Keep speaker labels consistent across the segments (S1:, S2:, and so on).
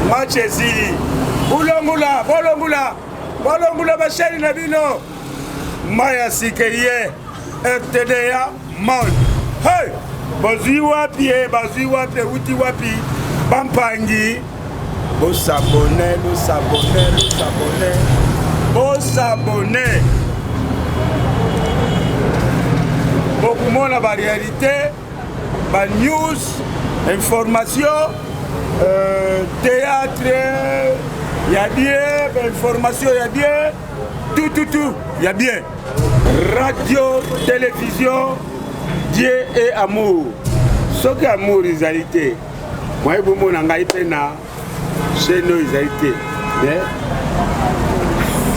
S1: match ezili bolongula basheri na bino maya sikeye RTDA Monde. Hey, bazwi wapi uti wapi bampangi bosabone bokumona ba réalité ba news information théâtre y'a bien information y'a bien tout y'a bien radio télévision Dieu et amour ce que amour réalité moi bomona ngai pena chez nos réalité mais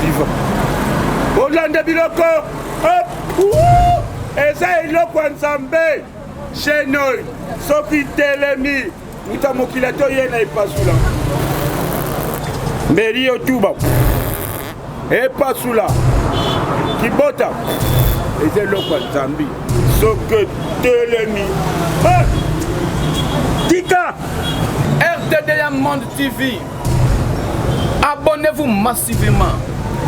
S1: vivant Olanda biloko eza iloko nzambe chez nous soki telemi uta mokila to yena ipasula mberi yotuba epasula kibota eza iloko nzambe soki telemi tika
S2: RTDA Monde TV. Abonnez-vous massivement.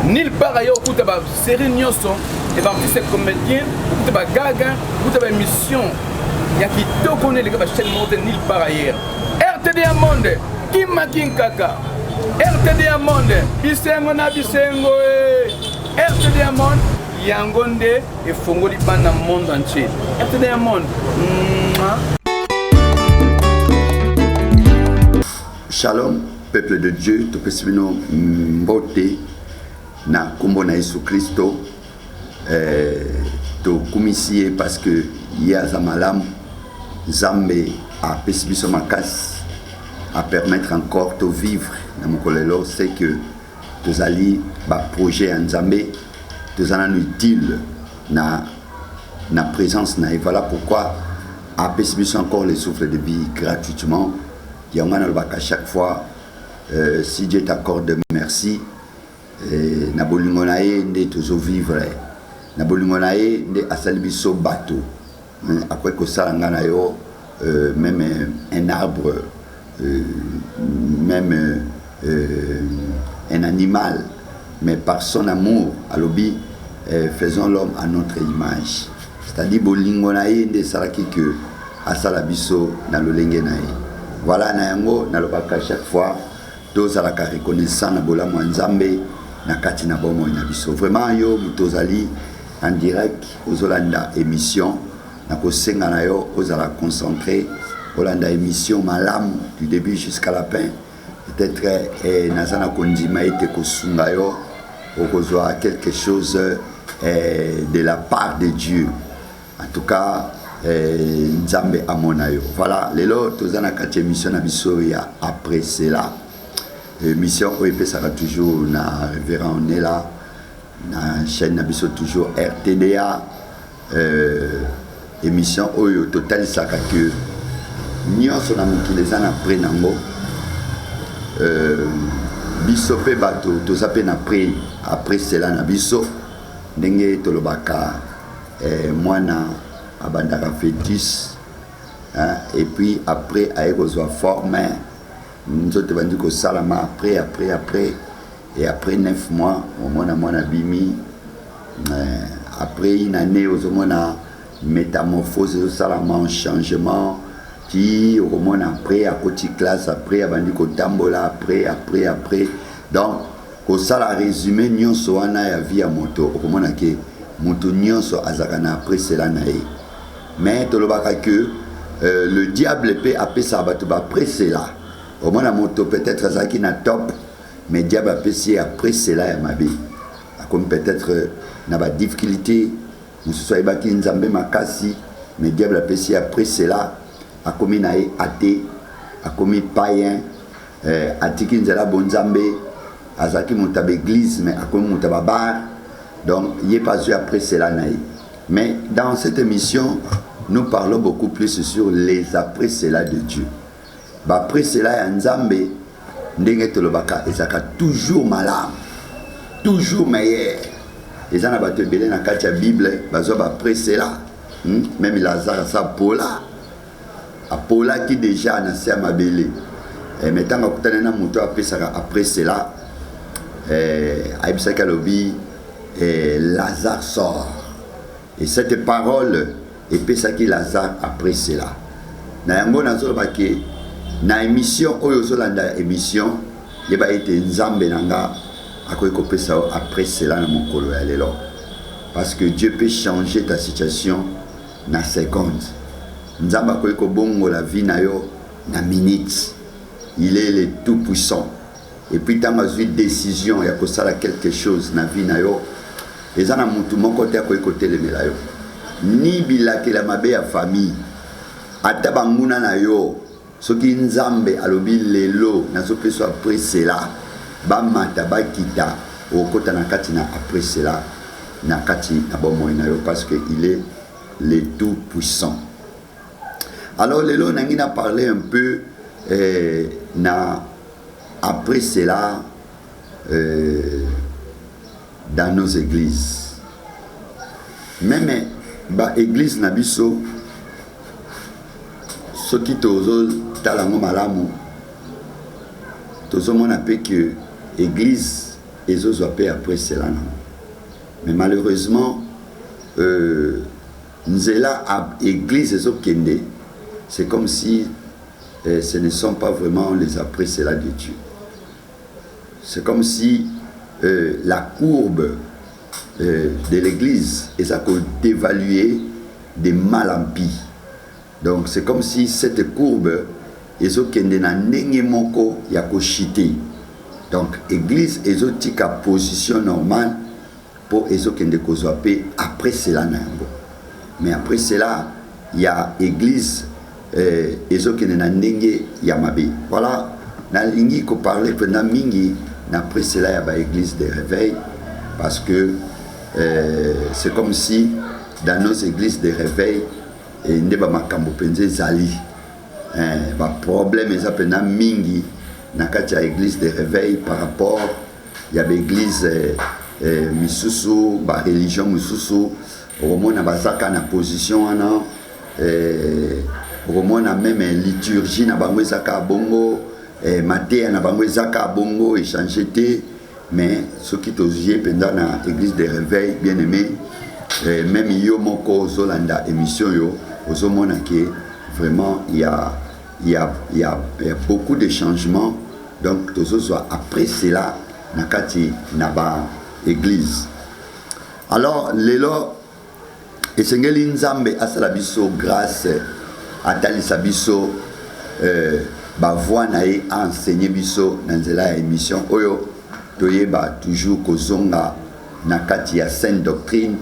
S2: Nulle part ailleurs, vous avez une série Nyoso, et artistes comédiens, vous avez une gaga, vous avez une mission. Il y a qui te connaît les gars, chaîne monte nulle part ailleurs. RTDA Monde, Kim Kaka. RTDA Monde, Bisengo na Bisengo. RTDA Monde, Yangonde et Fongoli dans le monde entier. RTDA Monde.
S3: Shalom, peuple de Dieu, tout pesibino mbote na kombo na Yesu Christo to kumisie parce que ya zamalam zambe a pesibiso makas à permettre encore de vivre na mokolelo c'est que tous ali ba projet en zambe tous en utile na présence na et voilà pourquoi a pesibiso encore les souffles de vie gratuitement. À chaque fois, si Dieu t'accorde merci, na bolingonae nde toujours vivre, na bolingonae nde asalibiso bateau. Après que ça ngana yo, même un arbre, même un animal, mais par son amour, à l'obi, faisons l'homme à notre image. C'est-à-dire bolingonae nde saraki que asalabiso na lolengenae. Voilà, na lobaka chaque fois, tous à la reconnaissant na bola mwanzambe na kati na bomo na biso. Vraiment yo mutozali en direct aux Olanda émission na ko senga na yo aux ala concentré Olanda émission malam du début jusqu'à la fin. Peut-être nazana kondima ete ko sunga yo okozwa quelque chose de la part de Dieu. En tout cas Nzambe amonayo. Voilà, les autres na kati émission na biso ya après cela. Émission OEP ça va toujours na révérend on est là na chaîne na biso toujours RTDA émission oyo total saka que nyonso na mokili za na après nango biso pe bato tozape na après cela na biso ndenge tolobaka mwana abandaka fétis hein, et puis après aye kozwa forme nzote bandi ko salama après et après 9 mois au mwana bimi après une année aux mona métamorphose au salama changement qui au mona après à côté classe après abandi ko tambola après donc ko sala résumé nyonso wana ya vie ya moto au mona ke moto nyonso azakana après cela nae. Mais tolobaka que le diable peut appeler ça après cela. Au moins la moto peut-être azaki na top, mais diable appelle ça après cela ya mabe. Comme peut-être na ba difficulté, nous soit ibaki nzambe makasi, mais diable appelle ça après cela a commis nae athée, a commis païen, atiki nzela bonzambe, azaki monta église mais a commis monta bar. Donc il est pas après cela nae. Mais dans cette émission, nous parlons beaucoup plus sur les après cela de Dieu. Après cela, Nzambe, ndenge tolobaka, ezaka toujours malade, toujours meilleur. Les gens ont belé dans la Bible, après cela, même Lazare, ça Paula, Paula qui déjà n'a pas belé. mais tant que tu as un moto après cela, Aïbsaka Lobi, Lazare sort. Et cette parole, et puis ça qui Lazare après cela. Na yango na zolo bake na émission oyo zolanda émission yeba été nzambe nanga akoy ko pesa après cela na mokolo ya lelo. Parce que Dieu peut changer ta situation na seconde. Nzambe akoy ko bongo la vie na yo na minute. Il est le tout puissant. Et puis tant ma décision ya ko sala quelque chose na vie na yo. Ezana mutu moko te akoy ko telemela yo. Ni bilaki la mabe ya famille. Ata banguna na yo soki nzambe alobi lelo nazopeso après cela bamata bakita okota na kati na après cela na kati na bomoi na yo parce que il est le tout puissant. Alors lelo nangi na parler un peu na après cela dans nos églises. Même ba église na biso ce qui tozo talango malamu tozo mona pe que église ezozo pe après cela non. Mais malheureusement nzela à église ezokende c'est comme si ce ne sont pas vraiment les après cela de Dieu. C'est comme si la courbe de l'église est à d'évaluer des mal en pis. Donc c'est comme si cette courbe ezokende na ndenge moko ya koshite. Donc église ezotika position normale pour ezokende kozwa pe après cela na yango. Mais après cela il y a église ezokende na ndenge ya mabe. Voilà na lingi ko parler pendant mingi na après cela il y a ba église de réveil parce que c'est comme si dans nos églises de réveil et ndeba makambo penze zali ba problème ezapena mingi na kati ya église de réveil par rapport ya ba église misusu ba religion misusu romona bazaka na position ana romona même liturgie na bango ezaka bongo maté na bango ezaka bongo échanger té mais ce qui tozie pendant na église de réveil bien aimé même yo moko zolanda émission yo aux hommes qui vraiment il y a beaucoup de changements donc tous soit après cela nakati naba église. Alors lelo esengeli nzambe asala biso grâce atalisa biso ba voix na e enseigner biso na nzela ya émission oyo toyeba toujours kozonga nakati ya sainte doctrine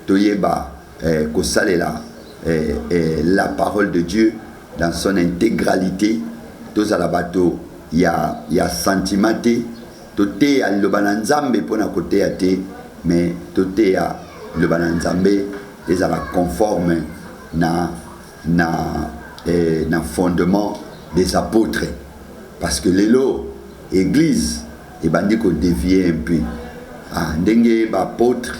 S3: toyeba kosalela la parole de Dieu dans son intégralité. Tous à la bateau, il y a sentimenté. Tout est à le bananzambe pour notre côté à té, mais tout est à le bananzambe et à la conforme na fondement des apôtres. Parce que l'élo, église, et bandi qu'on dévie un peu. Ah, ndenge ba apôtre,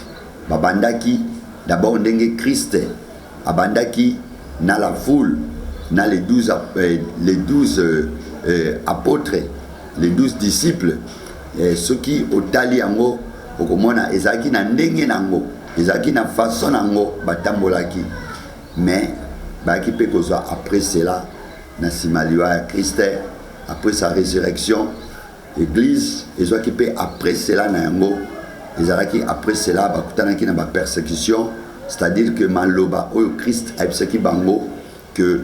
S3: ba bandaki, d'abord ndenge Christ. Abandaki na la foule na les 12 apôtres, les 12 disciples, ceux qui au tali yango okomona ezaki na ndenge nango ezaki na façon nango batambolaki mais baki pe kozwa après cela na simaliwa ya Christ après sa résurrection église ezwaki pe après cela na yango ezalaki après cela bakutanaki na ba persécution. C'est-à-dire que Maloba, au Christ, bango, que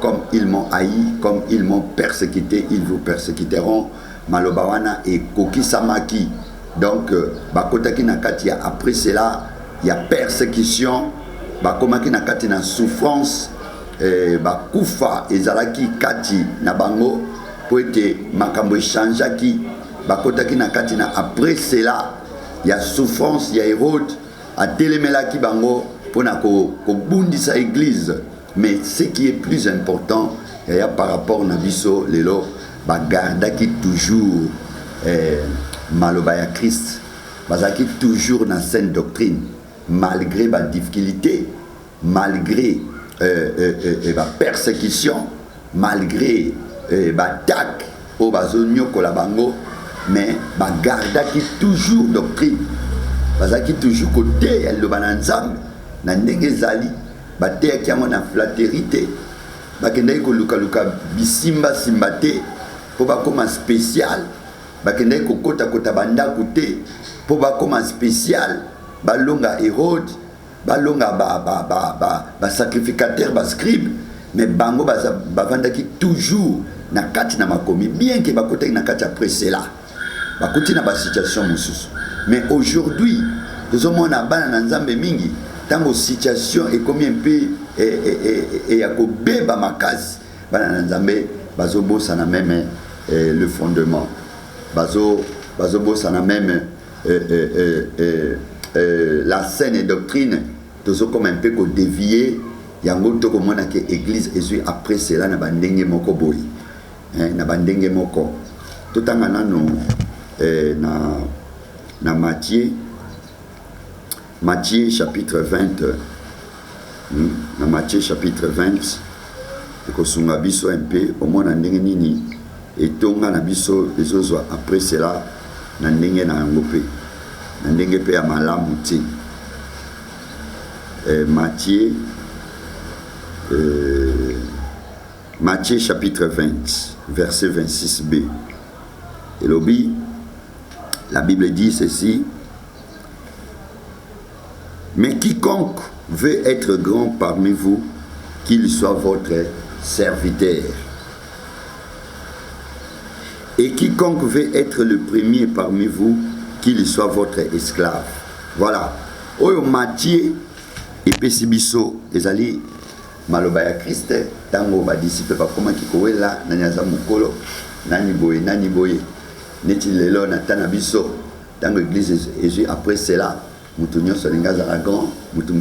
S3: comme ils m'ont haï, comme ils m'ont persécuté, ils vous persécuteront. Maloba wana et Koki Samaki. Donc, Bakotaki Nakati, après cela, il y a persécution. Bakomaki Nakati na souffrance. Bakufa ezalaki Kati Nabango. Pour être Makambo changeaki. Bakotaki Nakati na après cela, il y a souffrance, il y a Hérode. À télémelaki bango pour na ko bundi sa église. Mais ce qui est plus important par rapport na biso lelo ba gardaki toujours maloba ya Christ bazaki toujours na sainte doctrine malgré ba difficulté malgré ba persécution malgré batak oyo bazonyokola bango mais bagardaki toujours doctrine bazalaki toujours côté ya liloba na nzambe na ndenge ezali bateyaki yango na flatterie te bakendaki kolukaluka bisimbasimba te mpo bakoma spécial bakendaki kokotakota bandako te mpo bakoma spécial balonga Hérode balonga basacrificateur bascribe mais bango bavandaki toujours na kati na makomi bien que bakotaki na kati après cela bakuti na basituation mosusu mais aujourd'hui tozomona bana na nzambe mingi tango situation ekomi un peu ya kobeba makasi bana na nzambe bazobosana même le fondement bazobosana même la saine doctrine comme un peu dévier yango tokomona ke église ezwi après cela na bandenge moko boyi na bandenge moko totanga nano na Matthieu chapitre 20 na Matthieu chapitre 20 ekosunga biso un peu omona ndenge nini etonga na biso ezozwa après cela na ndenge na yango pe na ndenge pe ya malamu te Matthieu chapitre 20 verset 26b et lobby la Bible dit ceci: mais quiconque veut être grand parmi vous, qu'il soit votre serviteur. Et quiconque veut être le premier parmi vous, qu'il soit votre esclave. Voilà. Oyo Matthieu epesi biso ezali maloba ya Christ tango ba disciple bakoma kikowela na nyaza mukolo nani boye neti lelo na tana biso tango église ezwi après cela mutu nyonso alinga azala grand mutu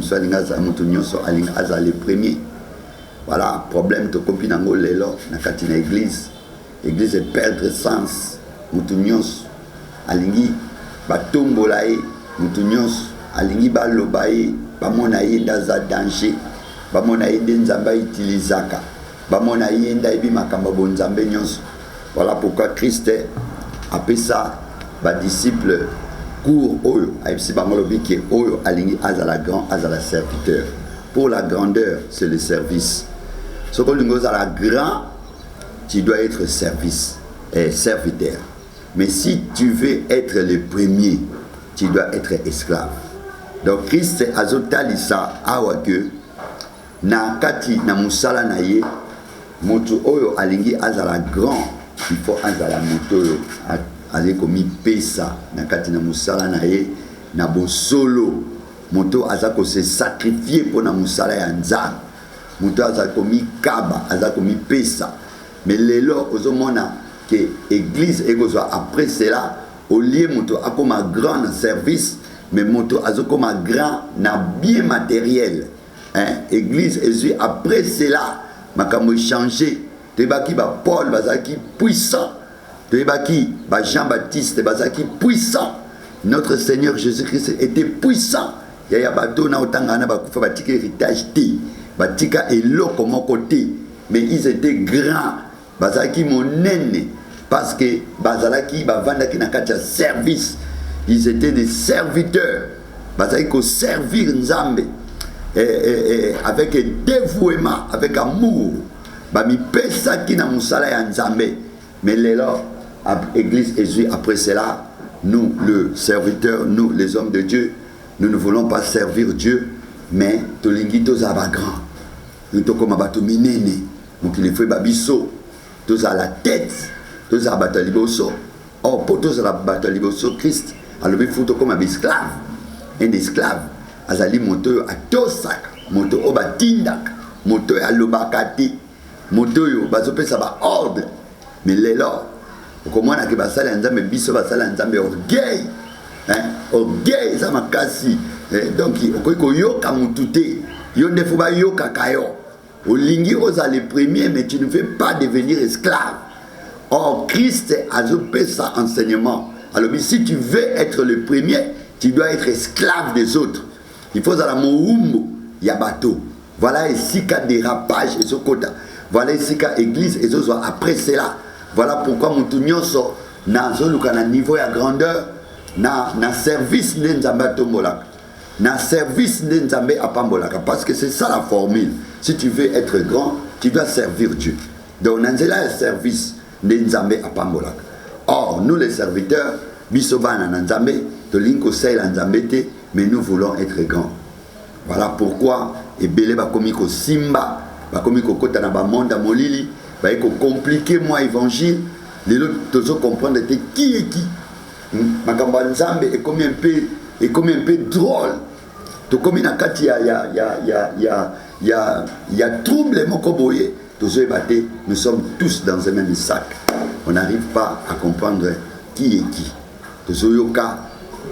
S3: nyonso alinga azala le premier. Voilà problème tokopi nango lelo na kati na église perdre sens mutu nyonso alingi batombola ye mutu nyonso alingi baloba ye bamona ye ndaza danger bamona ye nde nzambe ayitilizaka bamona ye ndayebi makambo bonzambe nyonso. Voilà pourquoi Christ apesa badisciple cours oyo ayebisi bango lobi ke oyo alingi azala grand azala serviteur. Pour la grandeur c'est le service. Soko olingi ozala grand tu dois être serviteur. Mais si tu veux être le premier tu dois être esclave. Donc Christ azotalisa awa que na kati na musala na ye moto oyo alingi azala grand il faut azala moto oyo ali komi pesa na kati na musala na ye na bosolo moto azako se sacrifier pour na musala ya nzambe moto azako mi kaba azako mi pesa. Mais lelo ozomona que église ekozwa après cela au lieu moto akoma grand na service mais moto azokoma grand na bien matériel. Église ezui après cela makambo changer tebaki ba Paul bazaki puissant tebaki ba Jean-Baptiste bazaki puissant. Notre Seigneur Jésus-Christ était puissant. Ya bato na otanga na bakufa batika héritage te batika eloko moko te mais ils étaient grands bazaki monene parce que bazalaki bavandaki na kati ya service. Ils étaient des serviteurs bazaki ko servir nzambe avec dévouement, avec amour. Bami pesa ki na musala ya nzambe. Mais lelo église ezui après cela nous le serviteur, nous les hommes de Dieu, nous ne voulons pas servir Dieu mais tolingi tozaba grand. Nous tokoma bato minene mokili fwe babiso toza la tête toza bato liboso. Or pour toza la bato liboso Christ alobi futo comme un esclave azali moto atosaka moto obatindaka moto alobakati moto yo bazopesa ba ordre. Mais lelo okomona ke basala nzambe biso basala nzambe orgueil orgueil za makasi donc okoki koyoka mutu te yo ndefu bayoka kayo olingi oza le premier mais tu ne veux pas devenir esclave. Or Christ azopesa enseignement. Alors si tu veux être le premier tu dois être esclave des autres. Il faut zala moumbo ya bateau. Voilà ici qu'a dérapage et ce quota. voilà ici qu'à église et après cela. Voilà pourquoi mon tout nyonso na niveau ya grandeur na service nzambe tombolaka. Na service nzambe apambolaka parce que c'est ça la formule. Si tu veux être grand, tu dois servir Dieu. Donc nanzela est service nzambe apambolaka. Or nous les serviteurs bisobana nzambe to linko sel nzambe te, mais nous voulons être grands. Voilà pourquoi ebele ba komiko simba, ba komiko kota na ba monde molili, ba eko compliquer moi évangile, les autres toujours comprendre qui est qui. Makamba nzambe est comme un peu drôle. To comme na kati ya trouble moko boye, toujours baté, nous sommes tous dans un même sac. On n'arrive pas à comprendre qui est qui. Toujours yoka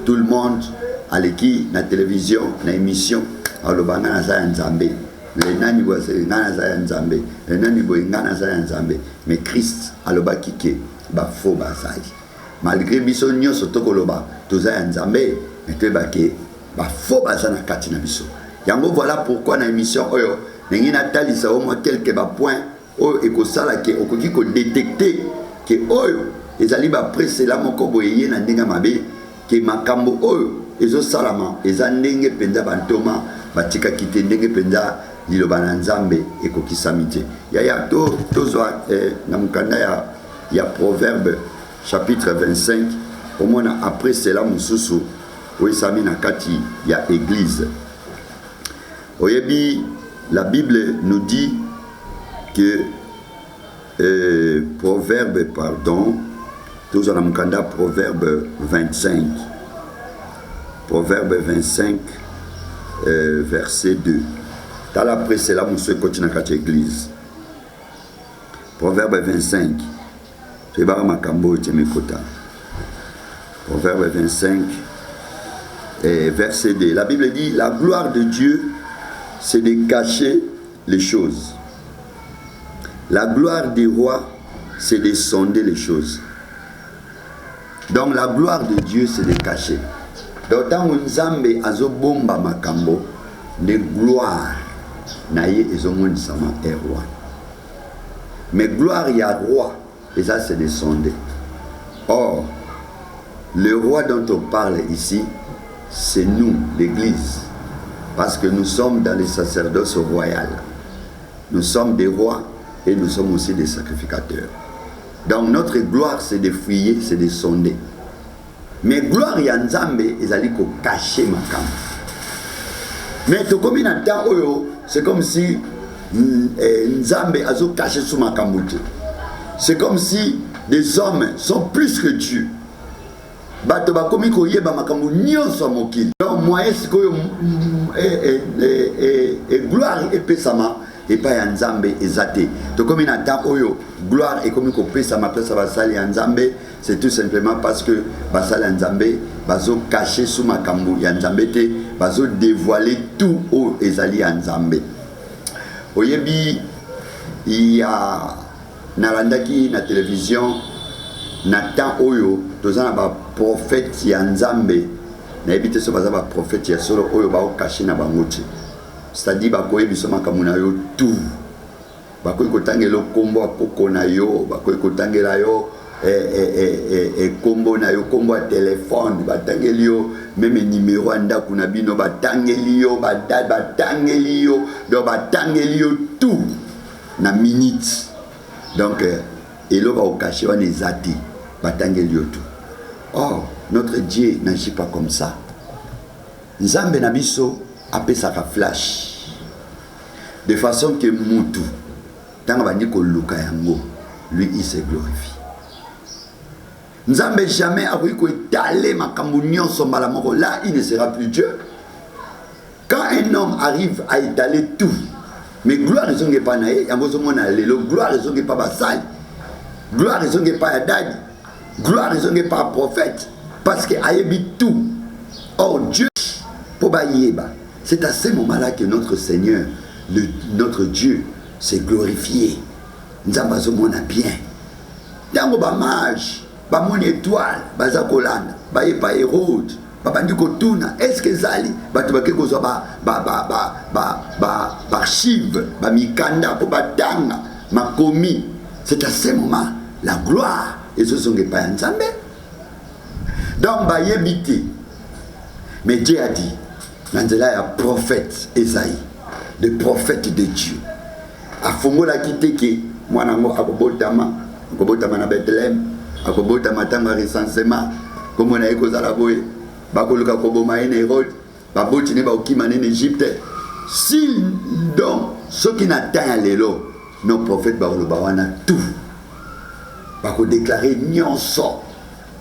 S3: tout le monde à l'équipe, na télévision, na émission, alobanga na za nzambe. Les nani boise ngana za nzambe, les nani boye ngana za nzambe. Mais Christ aloba kike ba fo ba sai. Malgré biso nyonso tokoloba toza nzambe, mais te ba ke ba fo ba za na kati na biso. Yango voilà pourquoi na émission oyo nengi na talisa au moins quelques ba points oyo ekosala ke okoki ko détecter que oyo ezali ba presela moko boye na ndinga mabe ke makambo oyo ezo salama eza ndenge penza bantoma batika kite ndenge penza liloba na nzambe ekokisami te ya tozwa na mukanda ya Proverbe chapitre 25 au moins après cela mususu oisami na kati ya église. Oyebi la Bible nous dit que Proverbe toujours dans le Proverbe 25. Proverbe 25, verset 2. Dans la presse, là, monsieur continue à l'église. Proverbe 25. C'est pas ma cambo, c'est mes quotas. Proverbe 25, verset 2. La Bible dit, la gloire de Dieu, c'est de cacher les choses. La gloire des rois, c'est de sonder les choses. Donc la gloire de Dieu, c'est de cacher. Donc tant que Nzambe azobomba makambo, de gloire, naye ezomoni sama est roi. Mais gloire il y a roi, et ça c'est de sonder. Or, le roi dont on parle ici, c'est nous, l'Église, parce que nous sommes dans le sacerdoce royal. Nous sommes des rois et nous sommes aussi des sacrificateurs. Donc notre gloire c'est de fouiller, c'est de sonder. Mais gloire ya Nzambe ezali ko cacher makambo. Mais to comme na temps oyo, c'est comme si Nzambe azo caché sous makambo. C'est comme si des hommes sont plus que Dieu. Bato ba komi ko yeba makambo nyonso mokili. Donc moyen c'est que gloire epesama et pas ya Nzambe ezate. To comme na temps oyo gloire et comme ko pesama pesa basali ya Nzambe, c'est tout simplement parce que basali Nzambe bazo cacher sous makambo ya Nzambe te, bazo dévoiler tout au ezali ya Nzambe. Oyebi il y a nalandaki na télévision na temps oyo tozana ba prophète ya Nzambe na ebite so baza ba prophète ya solo oyo ba cacher na bangote. C'est-à-dire bakoye biso makambo na yo tout. Bakoye kotangela kombo apoko na yo, bakoye kotangela yo kombo na yo, kombo ya téléphone, batangeli yo même numéro anda kuna bino, batangeli yo batangeli yo, donc batangeli yo tout na minute. Donc elo ba okaché wana ezati batangeli yo tout. Or notre Dieu n'agit pas comme ça. Nzambe na biso apesaka flash de façon que mutu tanga bandi ko luka yango, lui il se glorifie. Nzambe jamais a voulu étaler makambo nyonso mbala moko, là il ne sera plus Dieu. Quand un homme arrive à étaler tout, mais gloire ne sont pas naé, yango zo mona lelo, gloire ne sont pas basali, gloire ne sont pas adadi, gloire ne sont pas prophète, parce que ayebi tout. Or Dieu pour bayeba. C'est à ce moment-là que notre Seigneur, notre Dieu, s'est glorifié. Nous avons bien. Dans le mage, mon étoile, Bazakolanda, Bayepa Hérode, Babandikotuna, est-ce que Zali, archive, Mikanda, pour Batanga, ma commis, c'est à ce moment la gloire et ce sont les païens Nzambe. Donc bah yebiti, mais Dieu a dit, Nanzela est un prophète Esaïe, le prophète de Dieu. A fongola kiteke, moi nango akobotama na Bethléem, akobotama tanga recensement, comme on a écouté à la boue, bakoluka koboma en Hérode, babotine ba okima en Égypte. Si donc ceux qui n'atteignent l'élo, nos prophètes bawana tout, bako déclarer nyonso,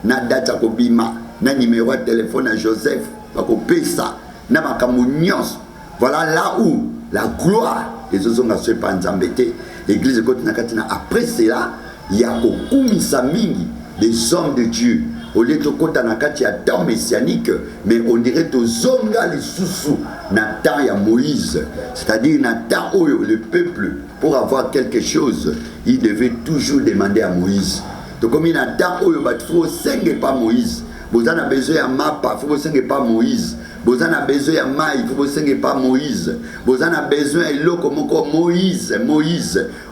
S3: na date akobima, na numéro de téléphone à Joseph, bako pesa, na makambo nyonso. Voilà là où la gloire et ce sont ceux pas Nzambete, l'église continue après cela, il y a kokumisa mingi des hommes de Dieu. Au lieu de kota nakati ya temps messianique, mais on dirait to zonga les sous na temps ya Moïse, c'est-à-dire na temps où le peuple pour avoir quelque chose, il devait toujours demander à Moïse. Donc comme il a temps où il faut senga pas Moïse, vous en avez besoin à mapa, faut senga pas Moïse. Vous en avez besoin à maï, il faut que ce pas Moïse. Vous en avez besoin de l'eau comme Moïse.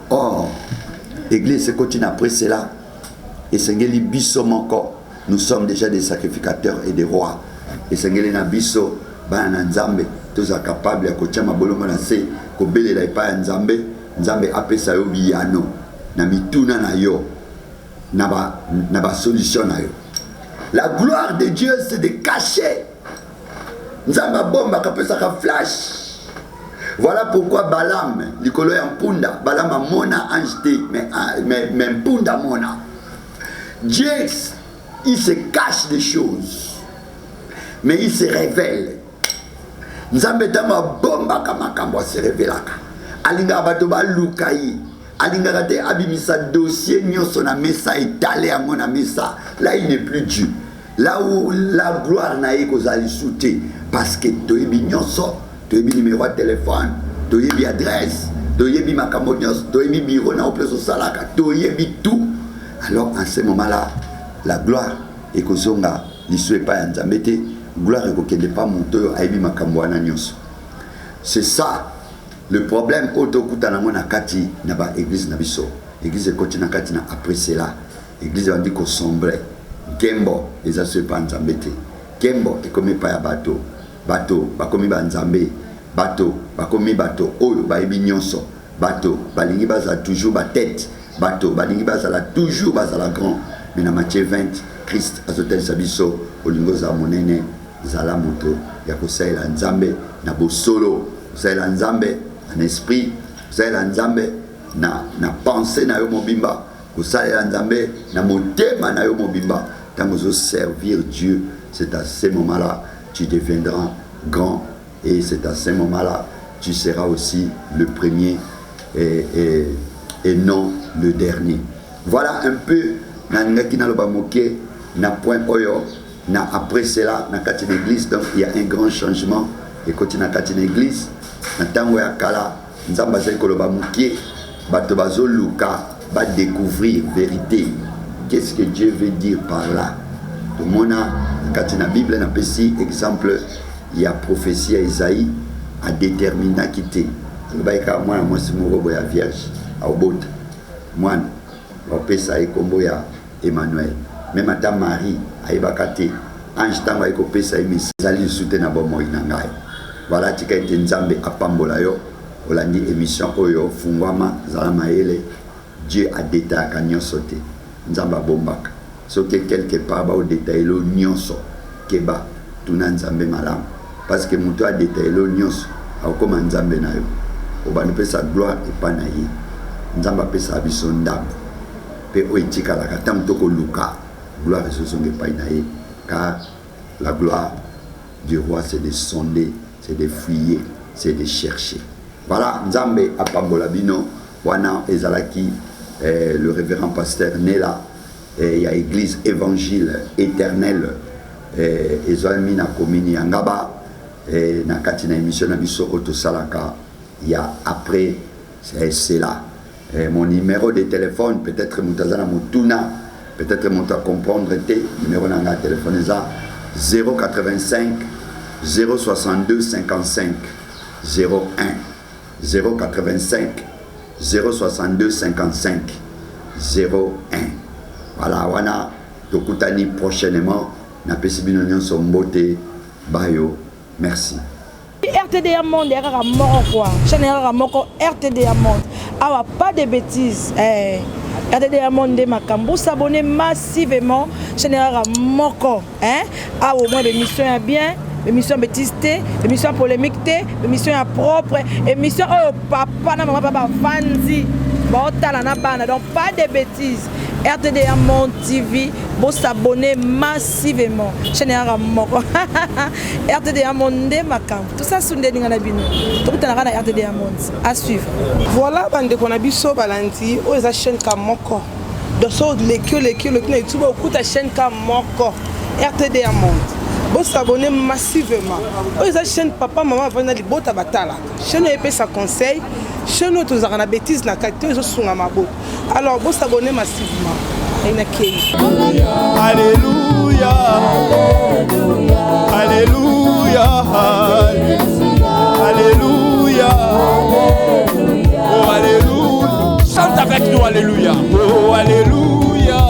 S3: Or, l'église continue après cela. Et Sengeli Bisso encore. Nous sommes déjà des sacrificateurs et des rois. Et Sengeli na Bisso, Bana Nzambe, tous sont capables de coacher ma bolongo na se, ko bele la pa Nzambe, Nzambe apesa yo biyano, na mituna na yo, na ba solution na yo. La gloire de Dieu, c'est de cacher. Nzamba bomba kapesa ka flash. Voilà pourquoi Balaam, Nicolo ya Mpunda, Balaam a mona anjete, mais Mpunda mona. Dieu, il se cache des choses, mais il se révèle. Nzambe dama bomba kamakambo se révélaka. Alinga bato ba lukai, alinga te abimisa dossier nyonso na mesa étalé à mon mesa. Là il n'est plus Dieu. Là où la gloire n'a eu qu'aux alisoutés, parce que tu as mis nyonso, tu as mis numéro de téléphone, tu as mis adresse, tu as mis makamonyos, tu as mis bureau na opleso salaka, tu as mis tout. Alors en ce moment-là, la gloire est que zonga l'issue pas Nzambete, gloire est que pas monteur a mis makamwana nyonso. C'est ça le problème autokuta na mona kati na ba église na biso. Église continue kati na après cela, église va dire qu'on sombre. Kembo les assupa Nzambete. Kembo et comme pas ya bateau. Bateau bakomi ba Nzambe. Bateau bakomi bateau oyo ba ebi nyonso. Bateau balingi baza toujours ba tête. Bateau balingi baza la toujours baza la grand. Mais na Matthieu 20 Christ azotel sabiso olingo za monene zala moto ya kosaela Nzambe na bosolo, kosaela Nzambe en esprit, kosaela Nzambe na pensée na yo mobimba. Kosaela Nzambe na motema na yo mobimba. Tant que vous servir Dieu, c'est à ce moment-là tu deviendras grand et c'est à ce moment-là tu seras aussi le premier et non le dernier. Voilà un peu qui n'a pas moqué na point oyo na après cela na kati l'église. Donc il y a un grand changement et quand na kati l'église na tango ya kala nzamba zai ko ba moqué bato bazo luka va découvrir vérité. Qu'est-ce que Dieu veut dire par là? Tout le monde a, quand la Bible n'a pas si exemple, il y a prophétie à Isaïe à déterminer quitter. Moi, c'est mon robot à vierge, à Obot. Moi, je ça et comme Emmanuel. Même Madame Marie, à Ibakate, Ange Tamba et Kopé ça et Miss Zali soutien à Bomo Inangai. Voilà, tu as été Nzambe à Pambolayo, Olandi émission Oyo, Fungwama, Zalamaele. Dieu a détaillé à Nyonsote. Nzamba bombaka. Sauf que quelque part, au détail, le nyonso, keba, tout n'a Nzambe malam. Parce que mon toit a détaillé le nyonso, comme Nzambe na yo. Oba ne peut sa gloire et pas naïe. Nzamba peut sa bisondam. Pe oitika la katam toko luka. Gloire et ce sont des païnaïs. Car la gloire du roi, c'est de sonder, c'est de fouiller, c'est de chercher. Voilà, Nzambe a Pambolabino, Wana Ezalaki. Le révérend pasteur Nela, il y a église évangile éternelle, et Zolmi na komini Angaba, et na katina émission na biso Otosalaka, il y a après, c'est là. Mon numéro de téléphone, peut-être Moutazana Moutuna, peut-être Mouta comprendre, numéro de téléphone est 085 062 55 01 085 062 55 01. Voilà, wana tokutani prochainement na pesibino nyonso mbote bayo. Merci.
S4: RTDA Monde, RTDA Monde. Ah, pas de bêtises. RTDA Monde, Makambo, s'abonner massivement. Général Moko. Ah, au moins, l'émission est bien. L'émission bêtise, l'émission polémique, l'émission propre, l'émission oh papa, maman, papa, Fanzi. Donc, pas de bêtises. RTDA Monde TV, vous s'abonner massivement. Général Moko. RTDA Monde, Makam. Tout ça, c'est une bino. Tout le temps, RTDA Monde. À suivre.
S5: Voilà, bande qu'on a biso balanti, ou les chaîne Kamoko. Donc, ça, les YouTube, beaucoup de chaîne Kamoko. RTDA Monde. Vous s'abonner massivement. Vous avez chaîne papa, maman, vous avez des batala. Chaîne épée sa conseil. Chez nous, tous avons des bêtises na qualité, ils sont à ma boue. Alors, vous s'abonner massivement.
S6: Alléluia. Alléluia. Alléluia. Oh, alléluia. Chante avec nous, alléluia. Oh, alléluia.